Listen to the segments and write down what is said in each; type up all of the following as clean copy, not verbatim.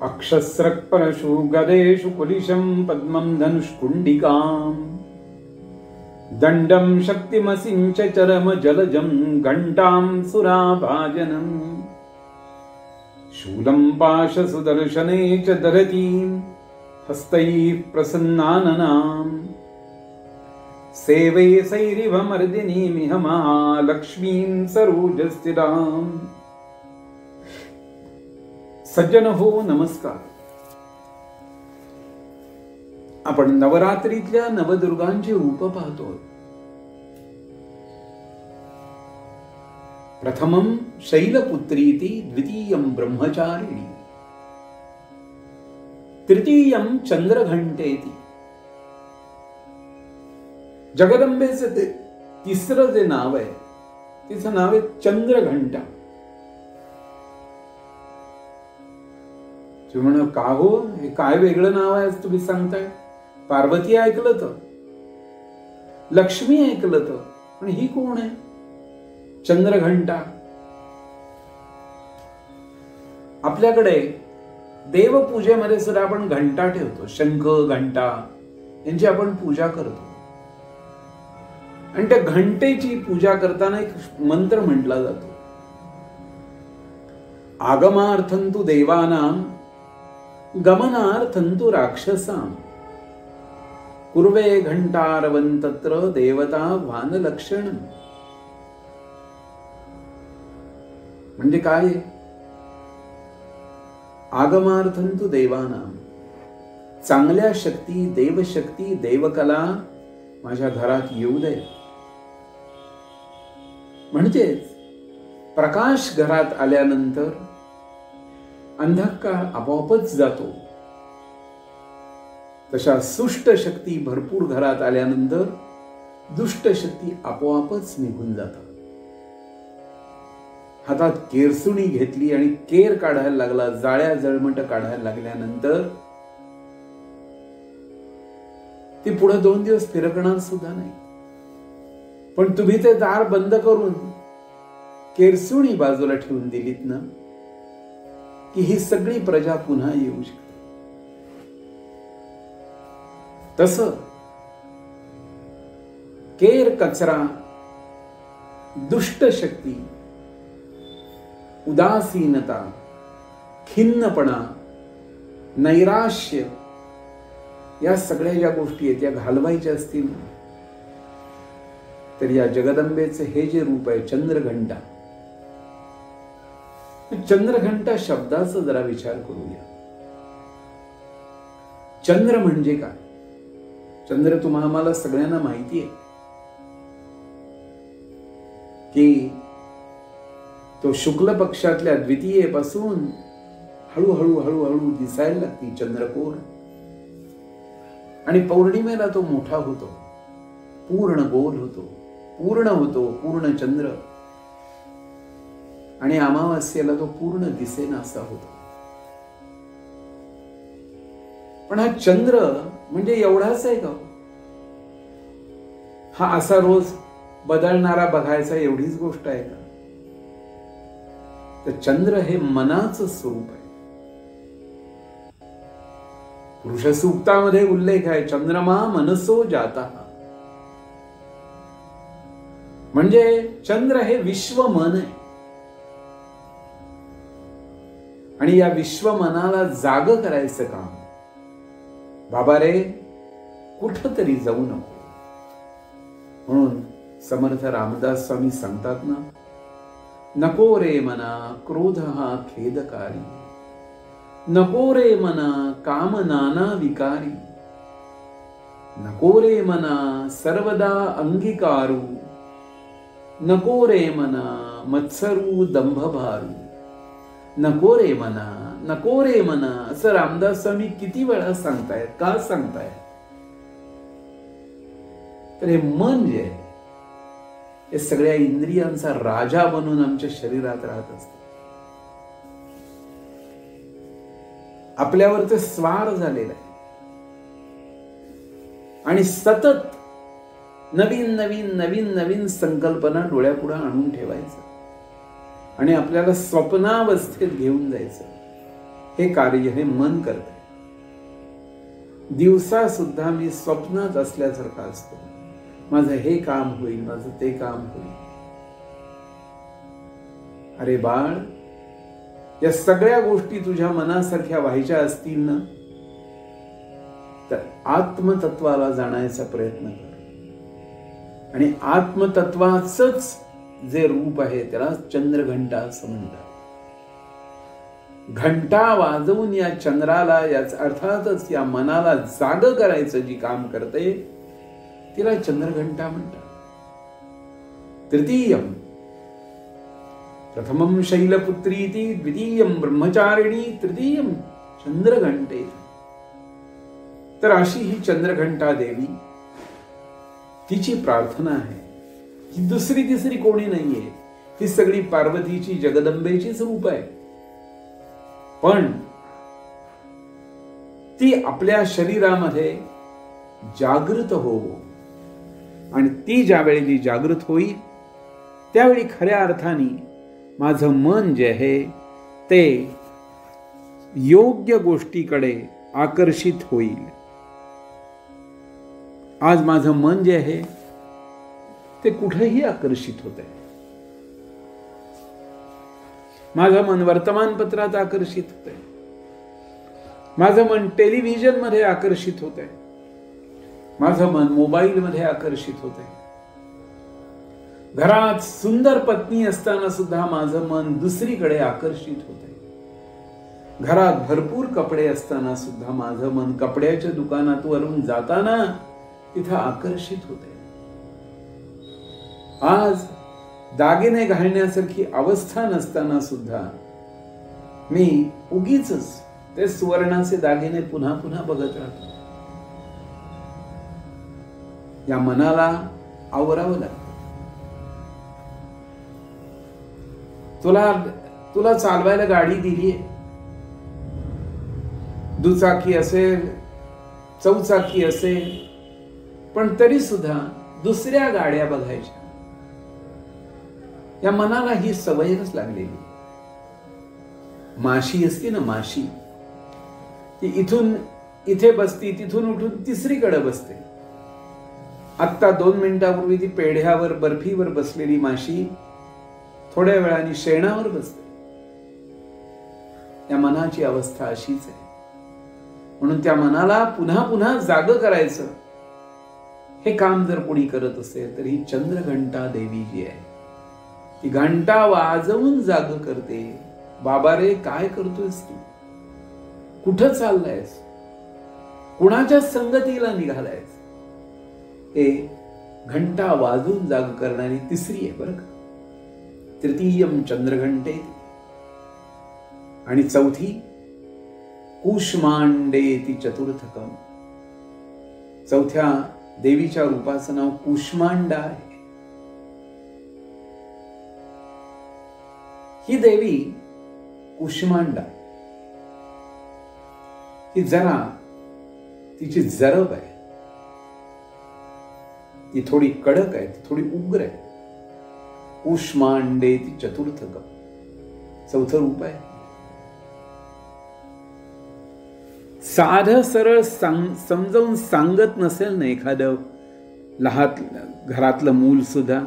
अक्षस्रक्परशु गदेषु कुलिशं पद्मं धनुष्कुण्डिकाम् दण्डं शक्तिमसिञ्च चरम जलजं घण्टां सुराभाजनम् शूलं पाशसुदर्शने च दरतीं हस्तैः प्रसन्नाननाम् सेवे सैरिव मर्दिनीमिह महालक्ष्मीं सरोजस्थिराम्। सज्जन हो, नमस्कार. आपण नवरात्रीतल्या नवदुर्गांची रूप पाहतो. प्रथमं शैलपुत्रीति, द्वितीयं ब्रह्मचारिणी, तृतीयं चंद्रघंटेति. जगदंबेचे तिसरं जे नाव आहे तिचं नाव आहे चंद्रघंटा. तुम्ही म्हणा का हो, हे काय वेगळं नाव आहे तुम्ही सांगताय? पार्वती ऐकलं तर, लक्ष्मी ऐकलं तर, पण ही कोण आहे चंद्रघंटा? आपल्याकडे देवपूजेमध्ये सुद्धा आपण घंटा ठेवतो. शंख, घंटा यांची आपण पूजा करतो. आणि त्या घंटेची पूजा करताना एक मंत्र म्हटला जातो. आगमार्थंतु देवानां गमनार्थंतु राक्षसां कुर्वे घंटारवंतत्र देवता भानलक्षण. म्हणजे काय? आगमार्थंतु देवानां, चांगल्या शक्ती, देवशक्ती, देवकला माझ्या घरात येऊ दे. म्हणजेच प्रकाश घरात आल्यानंतर अंधकार आपोआपच जातो. तशा सुष्ट शक्ती भरपूर घरात आल्यानंतर दुष्ट शक्ती आपोआपच निघून जातात. हातात केरसुणी घेतली आणि केर काढायला लागला, जाळ्या जळमट काढायला लागल्यानंतर ती पुढे 2 दिवस फिरकणार सुद्धा नाही. पण तुम्ही ते दार बंद करून केरसुणी बाजूला ठेवून दिलीत ना, की ही सगळी प्रजा पुन्हा येऊ शकते. तसं केर, कचरा, दुष्ट शक्ती, उदासीनता, खिन्नपणा, नैराश्य या सगळ्या ज्या गोष्टी आहेत त्या घालवायच्या असतील तर या जगदंबेचे हे जे रूप आहे चंद्रघंटा. चंद्रघंटा शब्दाचा जरा विचार करूया. चंद्र म्हणजे काय? चंद्र तुम्हाला सगळ्यांना माहिती आहे की तो शुक्ल पक्षातल्या द्वितीयेपासून हळूहळू हळूहळू दिसायला लागती चंद्रकोर. आणि पौर्णिमेला तो मोठा होतो, पूर्ण गोल होतो, पूर्ण होतो, पूर्ण चंद्र. आणि अमावास्येला तो पूर्ण दिसेनासा होतो. पण हा चंद्र म्हणजे एवढाच आहे का? हा असा रोज बदलणारा बघायचा एवढीच गोष्ट आहे का? तर चंद्र हे मनाचं स्वरूप आहे. पुरुष सूक्तामध्ये उल्लेख आहे, चंद्रमा मनसो जाता. म्हणजे चंद्र हे विश्व मन आहे. आणि या विश्व मनाला जाग करायचं काम बाबा रे कुठंतरी जाऊ नको. म्हणून समर्थ रामदास स्वामी सांगतात ना, नको रे मना क्रोध हा खेदकारी, नको रे मना काम नाना विकारी, नको रे मना सर्वदा अंगीकारू, नको रे मना मत्सरू दंभभारू, नको रे मना, नको रे मना. असं रामदास स्वामी किती वेळा सांगतायत. का सांगतायत? तर हे मन जे आहे हे सगळ्या इंद्रियांचा राजा बनून आमच्या शरीरात राहत असते. आपल्यावर ते स्वार झालेलं आहे आणि सतत नवीन नवीन नवीन नवीन संकल्पना डोळ्यापुढे आणून ठेवायचं आणि आपल्याला स्वप्नावस्थेत घेऊन जायचं. हे कार्य हे मन करते. दिवसा सुद्धा मी स्वप्नात असल्यासारखा असतो. माझं हे काम होईल, माझं ते काम होईल. अरे बाळ, या सगळ्या गोष्टी तुझ्या मनासारख्या व्हायच्या असतील ना, तर आत्मतत्वाला जाण्याचा प्रयत्न कर. आणि आत्मतत्वाचंच जे रूप आहे त्याला चंद्रघंटा असं म्हणतात. घंटा वाजवून या चंद्राला, याच अर्थातच या मनाला जाग करायचं जी काम करते तिला चंद्रघंटा म्हणतात. तृतीयम प्रथमम शैलपुत्रीति, द्वितीयम ब्रह्मचारिणी, तृतीयम चंद्रघंटे. तर अशी ही चंद्रघंटा देवी, तिची प्रार्थना आहे. ही दुसरी तिसरी कोणी नाहीये. ही सगळी पार्वतीची, जगदंबेचीच रूप आहे. पण ती आपल्या शरीरामध्ये जागृत हो, आणि ती ज्यावेळी जागृत होईल त्यावेळी खऱ्या अर्थाने माझं मन जे आहे ते योग्य गोष्टीकडे आकर्षित होईल. आज माझं मन जे आहे ते कुठेही आकर्षित होत आहे. माझं मन वर्तमानपत्रात आकर्षित होत आहे. माझं मन टेलिव्हिजन मध्ये आकर्षित होत आहे. माझं मन मोबाईल मध्ये आकर्षित होत आहे. घरात सुंदर पत्नी असताना सुद्धा माझं मन दुसरीकडे आकर्षित होत आहे. घरात भरपूर कपडे असताना सुद्धा माझं मन कपड्याच्या दुकानातून जाताना तिथं आकर्षित होत आहे. आज दागिने घालण्यासारखी अवस्था नसताना सुद्धा मी उगीच ते सुवर्णाचे दागिने पुन्हा पुन्हा बघत राहतो. या मनाला आवरावं लागतं. तुला चालवायला गाडी दिलीये, दुचाकी असेल, चौचाकी असेल, पण तरी सुद्धा दुसऱ्या गाड्या बघायच्या. या मनाला ही सवयच लागलेली. माशी असते ना, माशी, ती इथून इथे बसती, तिथून उठून तिसरीकडे बसते. आत्ता 2 मिनिटापूर्वी ती पेढ्यावर, बर्फीवर बसलेली माशी थोड्या वेळाने शेणावर बसते. या मनाची अवस्था अशीच आहे. म्हणून त्या मनाला पुन्हा पुन्हा जाग करायचं हे काम जर कोणी करत असेल तर ही चंद्रघंटा देवी जी आहे ती घंटा वाजवून जाग करते. बाबा रे, काय करतोयस तू? कुठं चाललायस? कुणाच्या संगतीला निघालायस? हे घंटा वाजवून जाग करणारी तिसरी आहे बरं का. तृतीयम चंद्रघंटे. आणि चौथी कूष्मांडेति चतुर्थकम. चौथ्या देवीच्या रूपाचं नाव कूष्मांडा आहे. ही देवी कूष्मांडा, ही जरा तिची जरब आहे. ती थोडी कडक आहे, ती थोडी उग्र आहे. कूष्मांडेति चतुर्थकम, चौथं रूप आहे. साध सरळ समजावून सांगत नसेल ना एखादं लहान घरातलं मूल सुद्धा,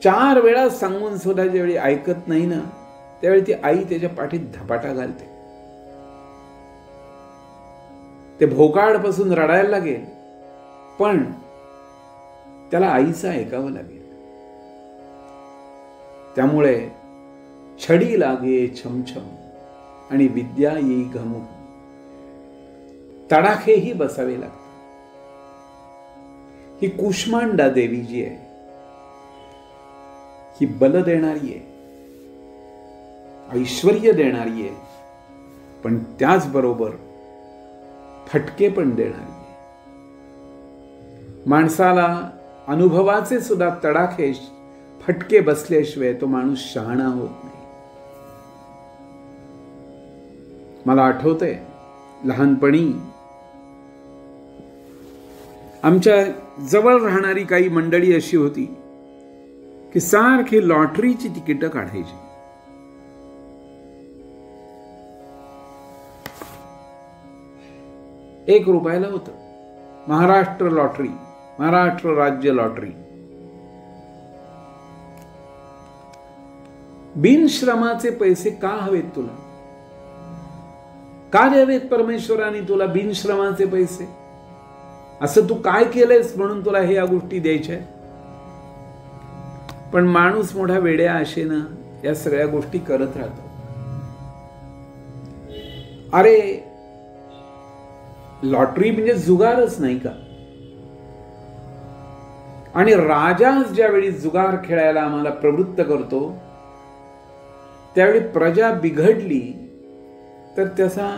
4 वेळा सांगून सुद्धा ज्यावेळी ऐकत नाही ना, त्यावेळी ती आई त्याच्या पाठीत धपाटा घालते. ते भोकाडपासून रडायला लागेल, पण त्याला आईचं ऐकावं लागेल. त्यामुळे छडी लागे छमछम आणि विद्या येई घमू, तडाखेही बसावे लागतात. ही कूष्मांडा देवी जी आहे ही बल देणारी आहे, ऐश्वर्य देणारी आहे, पण त्याचबरोबर फटके पण देणारी आहे. माणसाला अनुभवाचे सुद्धा तडाखे, फटके बसल्याशिवाय तो माणूस शहाणा होत नाही. मला आठवतंय लहानपणी आमच्या जवळ राहणारी काही मंडळी अशी होती की सारखी लॉटरीची तिकीटं काढायची. 1 रुपयाला होतं. महाराष्ट्र लॉटरी, महाराष्ट्र राज्य लॉटरी. बिनश्रमाचे पैसे का हवेत तुला? का द्यावेत परमेश्वराने तुला बिनश्रमाचे पैसे? असं तू काय केलंयस म्हणून तुला हे या गोष्टी द्यायच्या? पण माणूस मोठा वेड्या आशेनं या सगळ्या गोष्टी करत राहतो. अरे लॉटरी म्हणजे जुगारच नाही का? आणि राजा ज्यावेळी जुगार खेळायला आम्हाला प्रवृत्त करतो त्यावेळी प्रजा बिघडली तर त्याचा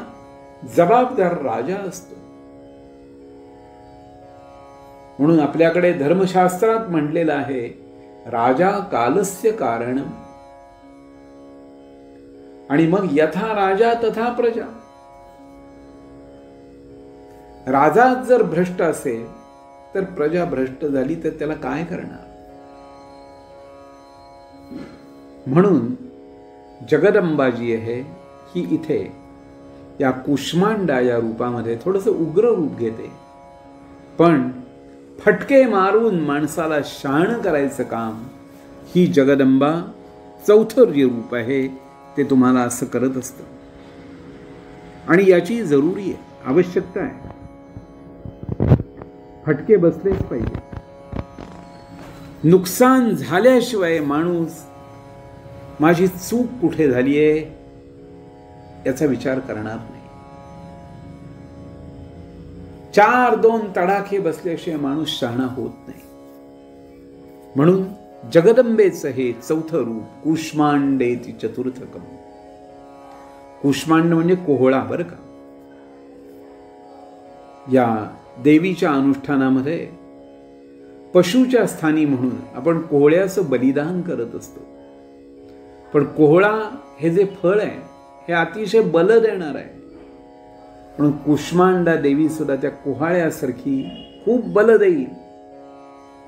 जबाबदार राजा असतो. म्हणून आपल्याकडे धर्मशास्त्रात म्हटलेलं आहे, राजा कालस्य कारणम. आणि मग यथा राजा तथा प्रजा. राजा जर भ्रष्ट असेल तर प्रजा भ्रष्ट झाली तर त्याला काय करणार? म्हणून जगदंबा जी आहे ही इथे या कुष्मांडा या रूपामध्ये थोडंसं उग्र रूप घेते, पण फटके मारून माणसाला शहाणं करायचं काम ही जगदंबा चौथं जे रूप आहे ते तुम्हाला असं करत असतं. आणि याची जरुरी आहे, आवश्यकता आहे. फटके बसलेच पाहिजे. नुकसान झाल्याशिवाय माणूस माझी चूक कुठे झालीये याचा विचार करणार नाही. 4-2 तडाखे बसल्याशिवाय माणूस शहाणा होत नाही. म्हणून जगदंबेचं हे चौथं रूप कुष्मांडेति चतुर्थकम. कुष्मांड म्हणजे कोहळा बरं का. या देवीच्या अनुष्ठानामध्ये पशुच्या स्थानी म्हणून आपण कोहळ्याचं बलिदान करत असतो. पण कोहळा हे जे फळ आहे हे अतिशय बल देणार आहे. म्हणून कुष्मांडा देवी सुद्धा त्या कोहाळ्यासारखी खूप बल देईल,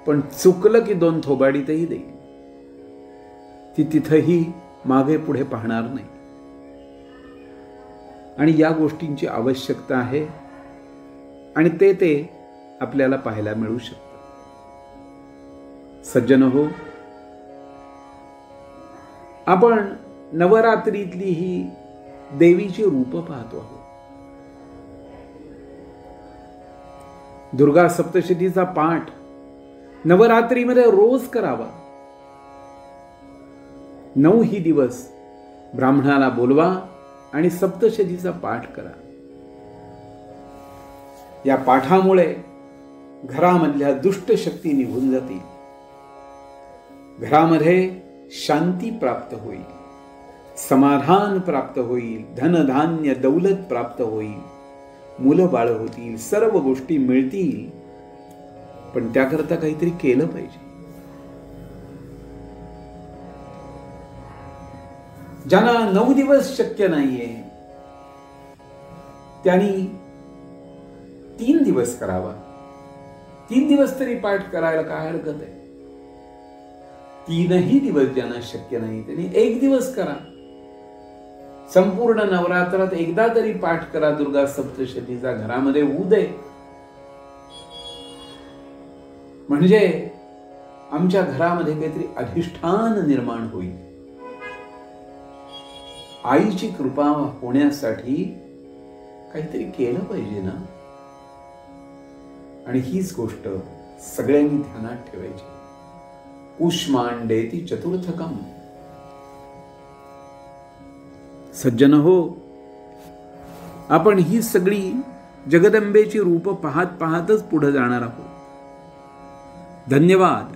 पण चुकलं की 2 थोबाडीतही देईल. ती तिथंही मागे पुढे पाहणार नाही. आणि या गोष्टींची आवश्यकता आहे आणि ते आपल्याला पाहायला मिळू शकतं. सज्जन हो, आपण नवरात्रीतली ही देवीची रूप पाहतो आहोत. दुर्गा सप्तशतीचा पाठ नवरात्रीमध्ये रोज करावा. 9 ही दिवस ब्राह्मणाला बोलवा आणि सप्तशतीचा पाठ करा. या पाठामुळे घरामधल्या दुष्ट शक्ती निघून जातील. घरामध्ये शांती प्राप्त होईल, समाधान प्राप्त होईल, धनधान्य दौलत प्राप्त होईल, मुलं बाळ होतील, सर्व गोष्टी मिळतील. पण त्याकरता काहीतरी केलं पाहिजे. ज्यांना 9 दिवस शक्य नाहीये त्यांनी 3 दिवस करावा. 3 दिवस तरी पाठ करायला काय हरकत आहे? 3ही दिवस ज्यांना शक्य नाही त्यांनी 1 दिवस करा. संपूर्ण नवरात्रात एकदा तरी पाठ करा दुर्गा सप्तशतीचा. घरामध्ये होऊ दे. म्हणजे आमच्या घरामध्ये काहीतरी अधिष्ठान निर्माण होईल. आईची कृपा होण्यासाठी काहीतरी केलं पाहिजे ना. आणि हीच गोष्ट सगळ्यांनी ध्यानात ठेवायची. कुष्मांडेति चतुर्थकम. सज्जन हो, आपण ही सगळी जगदंबेची रूप पाहत पाहतच पुढे जाणार आहोत. धन्यवाद.